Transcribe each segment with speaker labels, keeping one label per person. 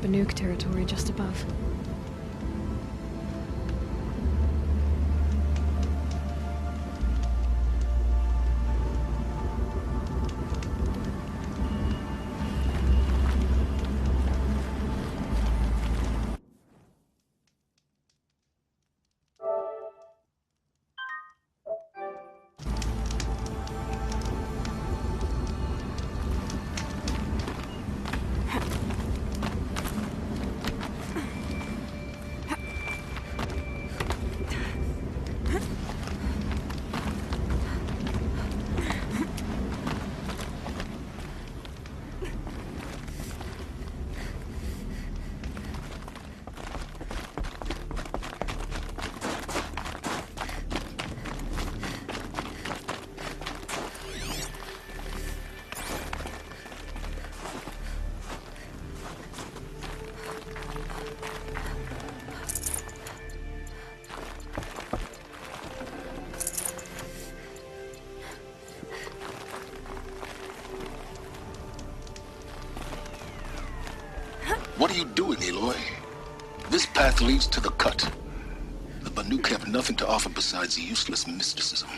Speaker 1: Banuk territory just above.
Speaker 2: What are you doing, Aloy? This path leads to the cut. The Banuk have nothing to offer besides useless mysticism.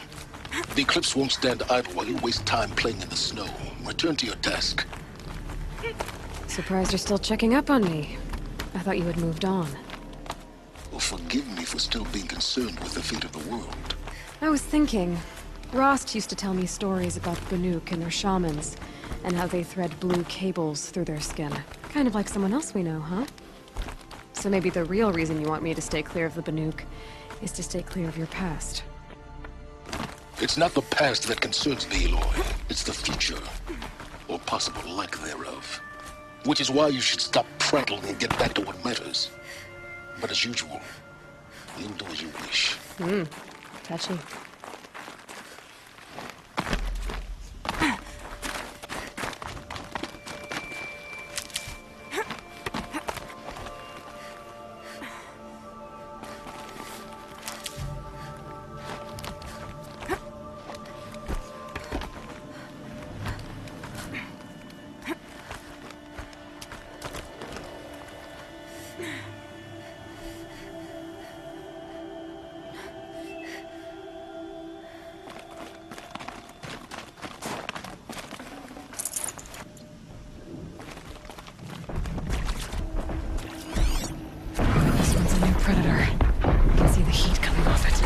Speaker 2: The Eclipse won't stand idle while you waste time playing in the snow. Return to your task.
Speaker 1: Surprised you're still checking up on me. I thought you had moved on.
Speaker 2: Well, forgive me for still being concerned with the fate of the world.
Speaker 1: I was thinking, Rost used to tell me stories about the Banuk and their shamans, and how they thread blue cables through their skin. Kind of like someone else we know, huh? So maybe the real reason you want me to stay clear of the Banuk is to stay clear of your past.
Speaker 2: It's not the past that concerns me, Aloy. It's the future, or possible lack thereof. Which is why you should stop prattling and get back to what matters. But as usual, you'll do as you wish.
Speaker 1: Touchy. Predator. I can see the heat coming off it.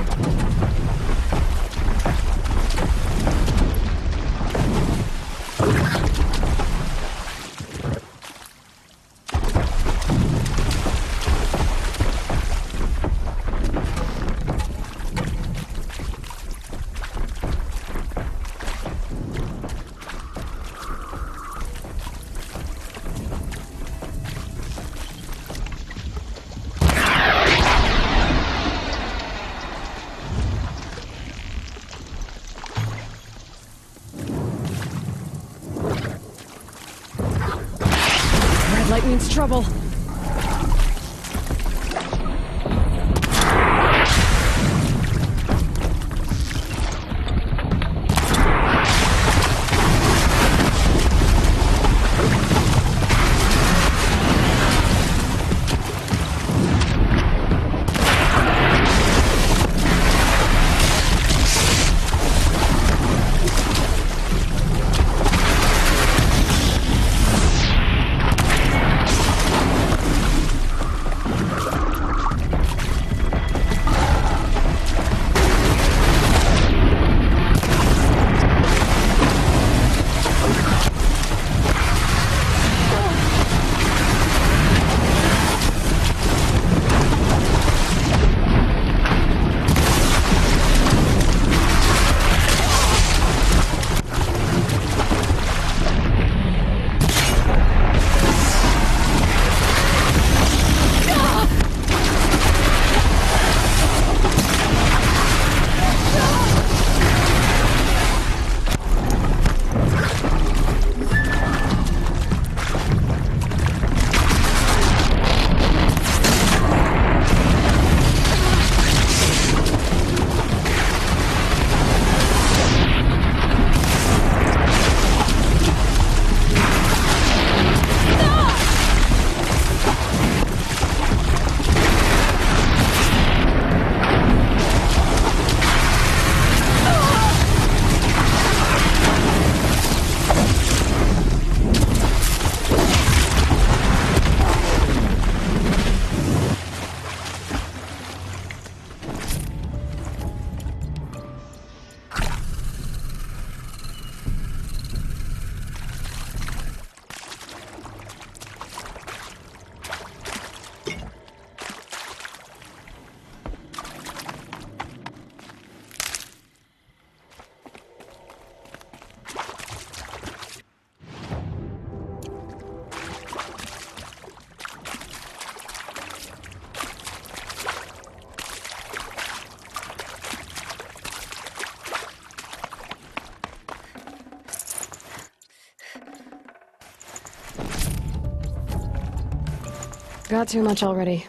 Speaker 1: Light means trouble. Got too much already.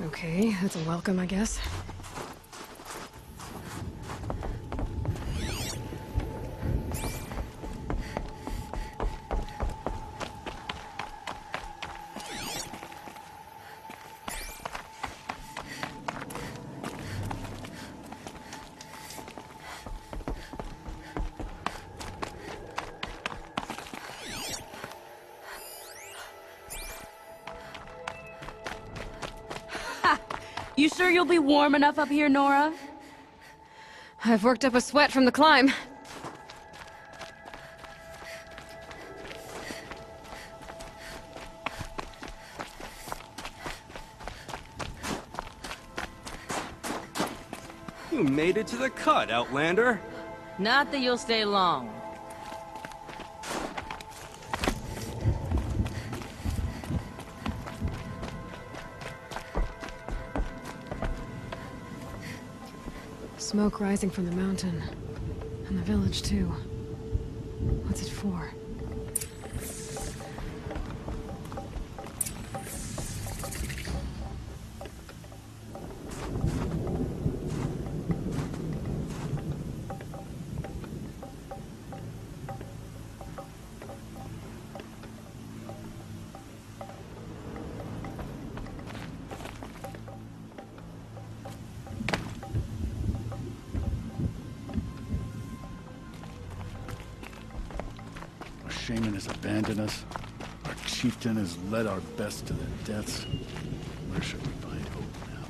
Speaker 1: Okay, that's a welcome, I guess.
Speaker 3: You sure you'll be warm enough up here, Nora?
Speaker 1: I've worked up a sweat from the climb.
Speaker 4: You made it to the cut, Outlander.
Speaker 3: Not that you'll stay long.
Speaker 1: Smoke rising from the mountain. And the village, too. What's it for?
Speaker 5: Shaman has abandoned us. Our chieftain has led our best to their deaths. Where should we find hope now?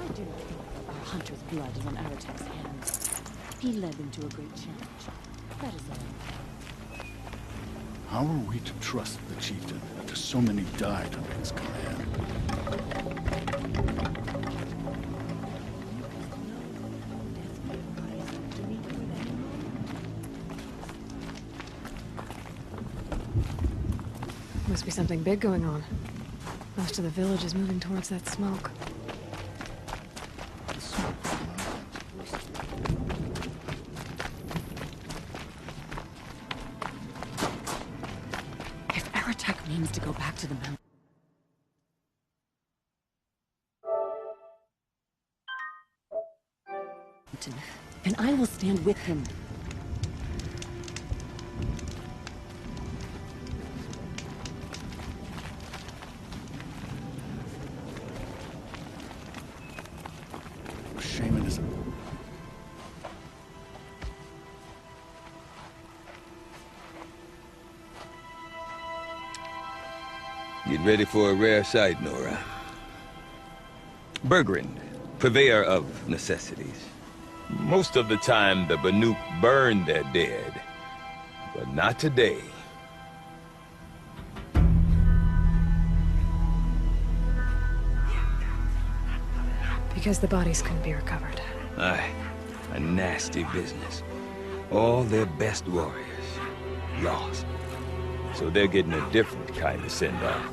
Speaker 6: I do not think our hunter's blood is on Aratek's hands. He led them to a great challenge. That is all.
Speaker 5: How are we to trust the chieftain after so many died under his command?
Speaker 1: Must be something big going on. Most of the village is moving towards that smoke.
Speaker 5: The smoke from the mountains.
Speaker 6: If Aratek means to go back to the mountain, then I will stand with him.
Speaker 5: Shaman is...
Speaker 7: Get ready for a rare sight, Nora. Bergrand, purveyor of necessities. Most of the time, the Banuk burn their dead, but not today.
Speaker 1: Because the bodies couldn't be recovered.
Speaker 7: Aye, a nasty business. All their best warriors lost. So they're getting a different kind of send-off.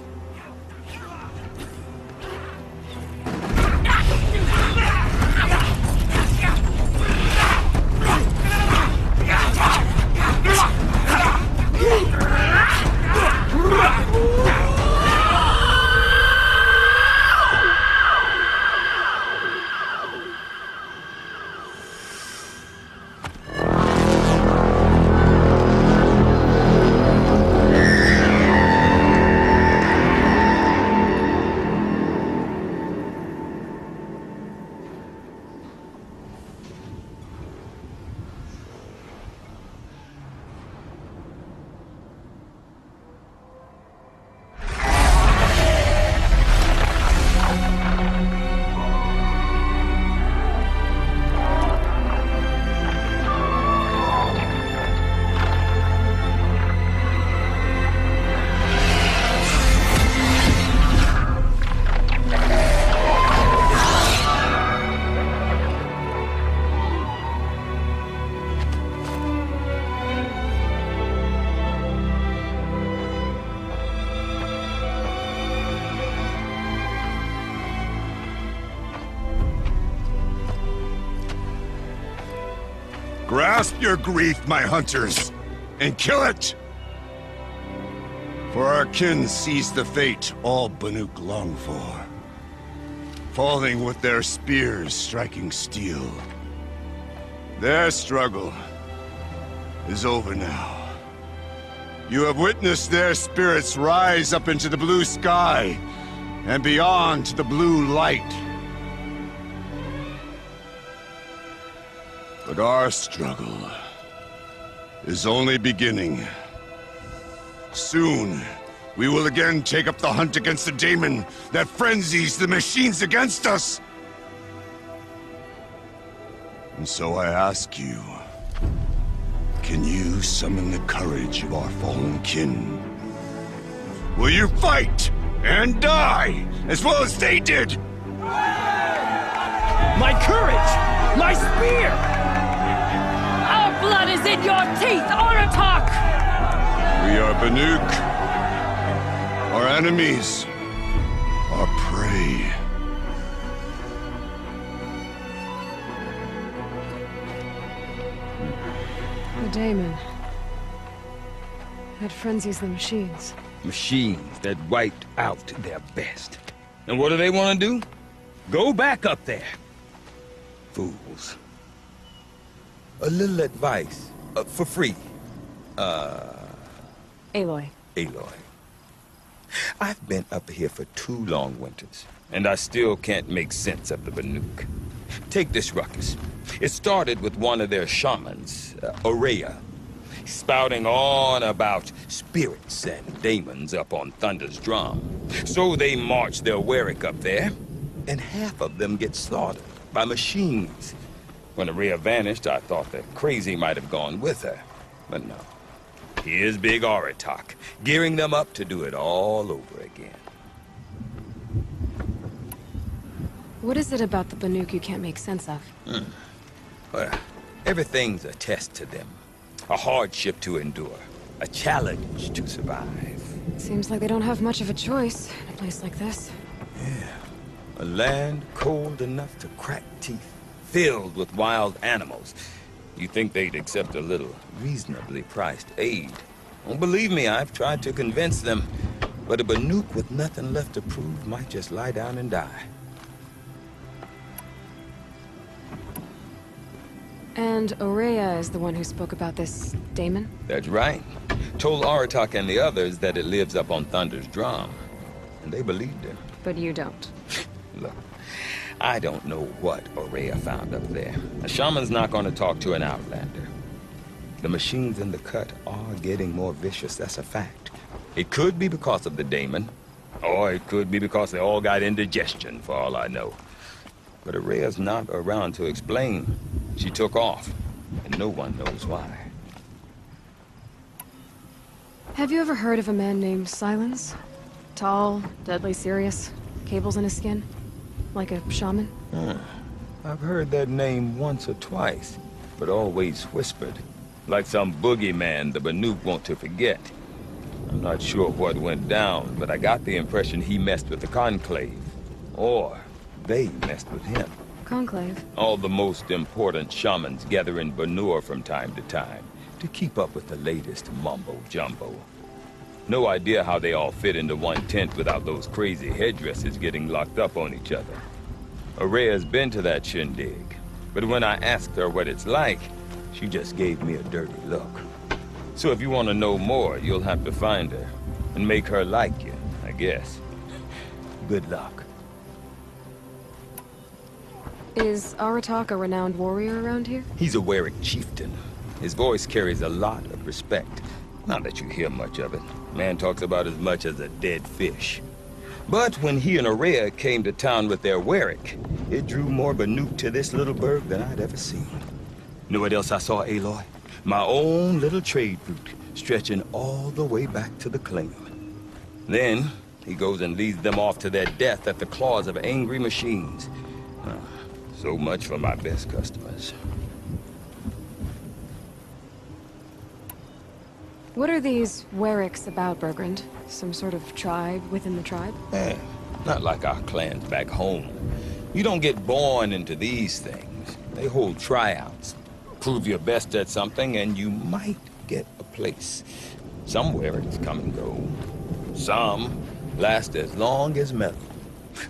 Speaker 8: Grasp your grief, my hunters, and kill it! For our kin sees the fate all Banuk long for. Falling with their spears striking steel. Their struggle is over now. You have witnessed their spirits rise up into the blue sky and beyond to the blue light. But our struggle is only beginning. Soon, we will again take up the hunt against the daemon that frenzies the machines against us. And so I ask you, can you summon the courage of our fallen kin? Will you fight and die as well as they did?
Speaker 4: My courage! My spear!
Speaker 3: Our blood is in your teeth, Aratak!
Speaker 8: We are Banuk. Our enemies are prey.
Speaker 1: The daemon. That frenzies the machines.
Speaker 7: Machines that wiped out their best. And what do they want to do? Go back up there. Fools. A little advice, for free.
Speaker 1: Aloy.
Speaker 7: Aloy. I've been up here for 2 long winters, and I still can't make sense of the Banuk. Take this ruckus. It started with one of their shamans, Aurea, spouting on about spirits and daemons up on Thunder's drum. So they march their Warwick up there, and half of them get slaughtered by machines. When Aurea vanished, I thought the crazy might have gone with her, but no. Here's Big Aratak, gearing them up to do it all over again.
Speaker 1: What is it about the Banuk you can't make sense of?
Speaker 7: Well, everything's a test to them. A hardship to endure. A challenge to survive.
Speaker 1: Seems like they don't have much of a choice in a place like this.
Speaker 7: A land cold enough to crack teeth, filled with wild animals. You think they'd accept a little reasonably priced aid? Don't believe me, I've tried to convince them. But a Banuk with nothing left to prove might just lie down and die.
Speaker 1: And Aurea is the one who spoke about this daemon?
Speaker 7: That's right. Told Aratak and the others that it lives up on Thunder's drum. And they believed him.
Speaker 1: But you don't.
Speaker 7: Look, I don't know what Aurea found up there. A shaman's not going to talk to an outlander. The machines in the cut are getting more vicious, that's a fact. It could be because of the daemon, or it could be because they all got indigestion, for all I know. But Aurea's not around to explain. She took off, and no one knows why.
Speaker 1: Have you ever heard of a man named Silence? Tall, deadly serious, cables in his skin? Like a shaman?
Speaker 7: I've heard that name once or twice, but always whispered. Like some boogeyman the Banuk want to forget. I'm not sure what went down, but I got the impression he messed with the Conclave. Or they messed with him.
Speaker 1: Conclave?
Speaker 7: All the most important shamans gather in Banur from time to time to keep up with the latest mumbo-jumbo. No idea how they all fit into one tent without those crazy headdresses getting locked up on each other. Aurea's been to that shindig, but when I asked her what it's like, she just gave me a dirty look. So if you want to know more, you'll have to find her and make her like you, I guess. Good luck.
Speaker 1: Is Aratak a renowned warrior around here?
Speaker 7: He's a Warwick chieftain. His voice carries a lot of respect. Not that you hear much of it. Man talks about as much as a dead fish. But when he and Aurea came to town with their Warwick, it drew more Banuk to this little burg than I'd ever seen. Know what else I saw, Aloy? My own little trade route, stretching all the way back to the claim. Then, he goes and leads them off to their death at the claws of angry machines. So much for my best customers.
Speaker 1: What are these Warwicks about, Bergrand? Some sort of tribe within the tribe?
Speaker 7: Not like our clans back home. You don't get born into these things. They hold tryouts. Prove your best at something, and you might get a place. Somewhere it's come and go. Some last as long as metal.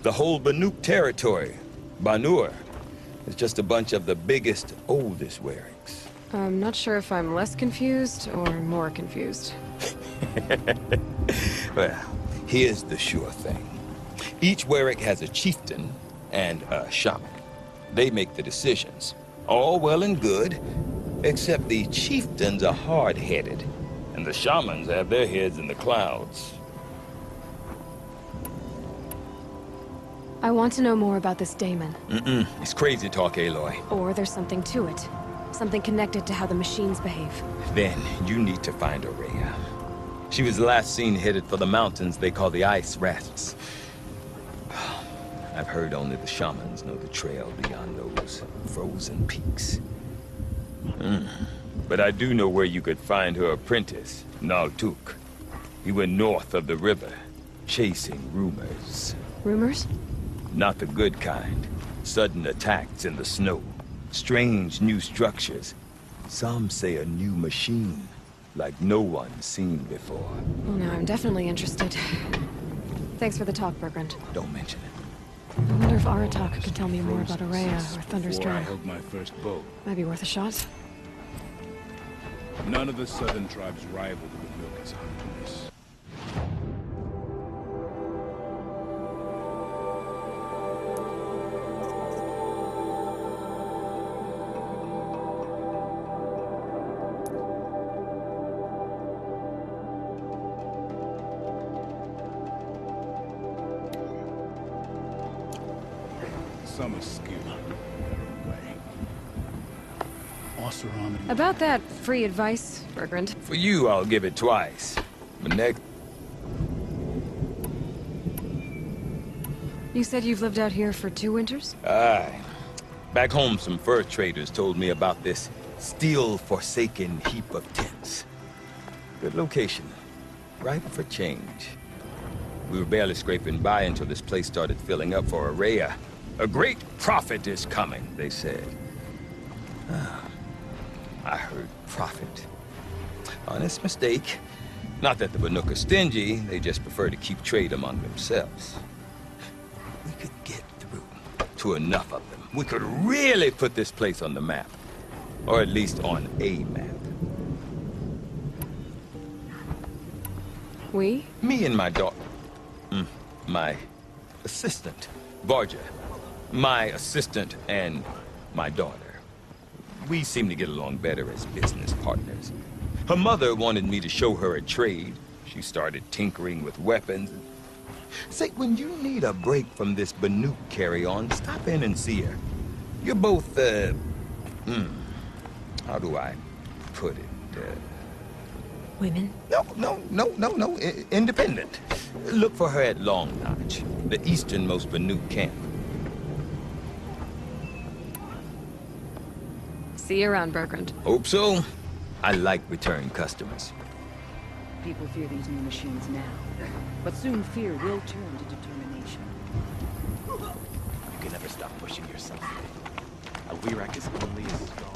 Speaker 7: The whole Banuk territory, Banur, is just a bunch of the biggest, oldest wearings.
Speaker 1: I'm not sure if I'm less confused or more confused.
Speaker 7: Well, here's the sure thing. Each Warwick has a chieftain and a shaman. They make the decisions. All well and good, except the chieftains are hard-headed, and the shamans have their heads in the clouds.
Speaker 1: I want to know more about this daemon.
Speaker 7: It's crazy talk, Aloy.
Speaker 1: Or there's something to it. Something connected to how the machines behave.
Speaker 7: Then you need to find Aurea. She was last seen headed for the mountains they call the Ice Rasps. I've heard only the shamans know the trail beyond those frozen peaks. But I do know where you could find her apprentice, Naltuk. He went north of the river, chasing rumors.
Speaker 1: Rumors?
Speaker 7: Not the good kind. Sudden attacks in the snow. Strange new structures. Some say a new machine, like no one's seen before.
Speaker 1: Well, now I'm definitely interested. Thanks for the talk, Bergrand.
Speaker 7: Don't mention it.
Speaker 1: I wonder if Aratak could tell me more about Aurea or Thunder's
Speaker 5: Before I
Speaker 1: Drum.
Speaker 5: held my first bow,
Speaker 1: Might be worth a shot.
Speaker 5: none of the southern tribes rival the Banuk as hunters. Some are skilled. Oseram.
Speaker 1: About that free advice, Bergrand.
Speaker 7: For you, I'll give it twice. But next...
Speaker 1: You said you've lived out here for 2 winters?
Speaker 7: Aye. Back home, some fur traders told me about this steel-forsaken heap of tents. Good location. Ripe for change. We were barely scraping by until this place started filling up for Aurea. A great prophet is coming, they said. I heard prophet. Honest mistake. Not that the Banuk are stingy, they just prefer to keep trade among themselves. We could get through to enough of them. We could really put this place on the map. Or at least on a map.
Speaker 1: We?
Speaker 7: Me and my daughter. My assistant, Barja. My assistant and my daughter. We seem to get along better as business partners. Her mother wanted me to show her a trade. She started tinkering with weapons. Say, when you need a break from this Banuk carry-on, stop in and see her. You're both, how do I put it?
Speaker 1: Women?
Speaker 7: No. Independent. Look for her at Long Notch, the easternmost Banuk camp.
Speaker 1: See you around, Bergrand.
Speaker 7: Hope so. I like return customers.
Speaker 6: People fear these new machines now, but soon fear will turn to determination.
Speaker 4: You can never stop pushing yourself. A Wirac is only as strong.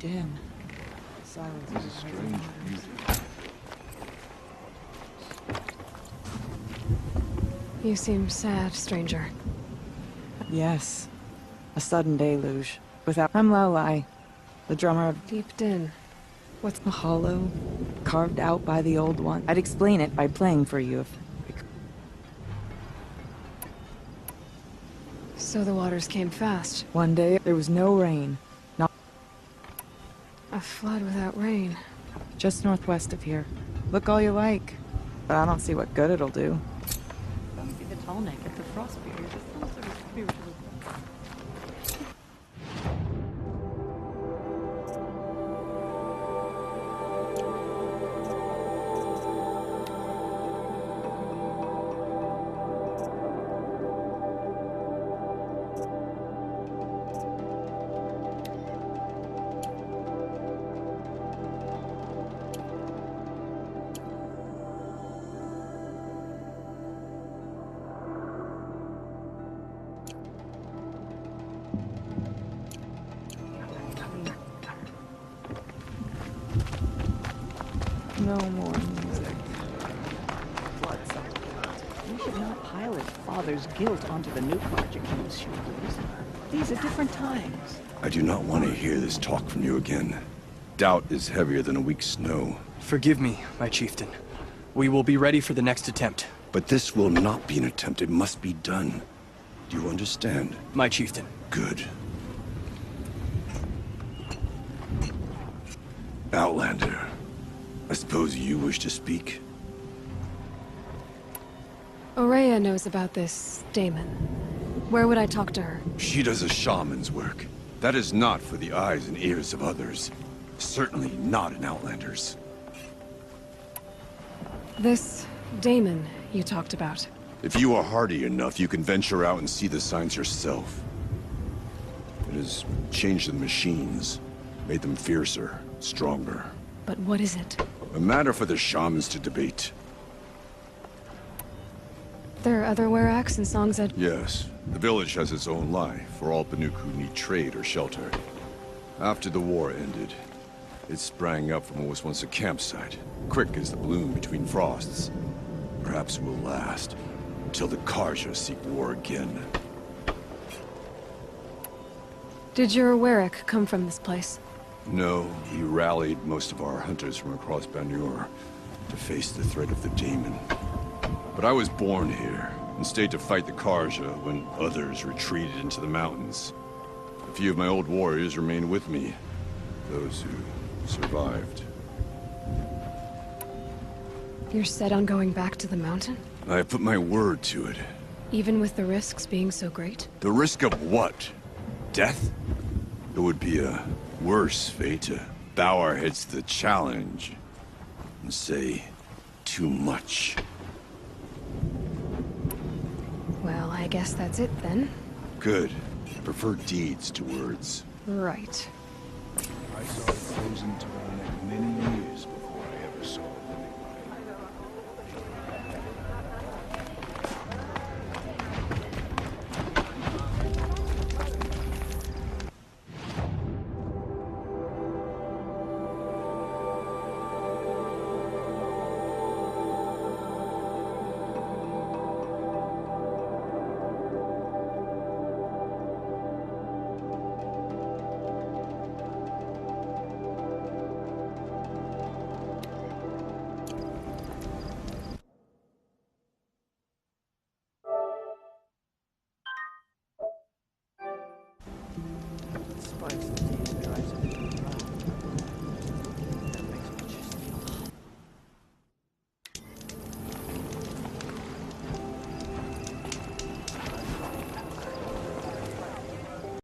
Speaker 6: in. Silence is a strange beauty.
Speaker 1: You seem sad, stranger.
Speaker 6: Yes. A sudden deluge. I'm Lowlie, the drummer of
Speaker 1: Deep Din.
Speaker 6: what's a hollow, carved out by the old one. I'd explain it by playing for you if...
Speaker 1: So the waters came fast.
Speaker 6: One day, there was no rain. Not
Speaker 1: A flood without rain.
Speaker 6: just northwest of here. Look all you like, but I don't see what good it'll do.
Speaker 9: Don't be the tall neck at the frost period. It's some sort of spiritual.
Speaker 6: No more music.
Speaker 9: We should not pile his father's guilt onto the new project on his shoulders. These are different times.
Speaker 8: I do not want to hear this talk from you again. Doubt is heavier than a week's snow.
Speaker 10: Forgive me, my chieftain. We will be ready for the next attempt.
Speaker 8: But this will not be an attempt. It must be done. Do you understand?
Speaker 10: My chieftain.
Speaker 8: Good. Outlander, I suppose you wish to speak?
Speaker 1: Aurea knows about this Damon. Where would I talk to her?
Speaker 8: She does a shaman's work. That is not for the eyes and ears of others. Certainly not an Outlander's.
Speaker 1: This Damon you talked about.
Speaker 8: If you are hardy enough, you can venture out and see the signs yourself. It has changed the machines, made them fiercer, stronger.
Speaker 1: But what is it?
Speaker 8: A matter for the shamans to debate.
Speaker 1: There are other weraks and songs that...
Speaker 8: Yes, the village has its own life for all Banuk who need trade or shelter. After the war ended, it sprang up from what was once a campsite, quick as the bloom between frosts. Perhaps it will last, until the Karja seek war again.
Speaker 1: Did your werak come from this place?
Speaker 8: No, he rallied most of our hunters from across Banur to face the threat of the demon. But I was born here, and stayed to fight the Karja when others retreated into the mountains. A few of my old warriors remained with me, those who survived.
Speaker 1: You're set on going back to the mountain?
Speaker 8: I have put my word to it.
Speaker 1: Even with the risks being so great?
Speaker 8: The risk of what? Death? It would be a worse fate to bow our heads to the challenge and say too much.
Speaker 1: Well, I guess that's it then.
Speaker 8: Good. I prefer deeds to words.
Speaker 1: Right.
Speaker 5: I saw the frozen turtleneck many years before I ever saw a living body.
Speaker 6: Spice.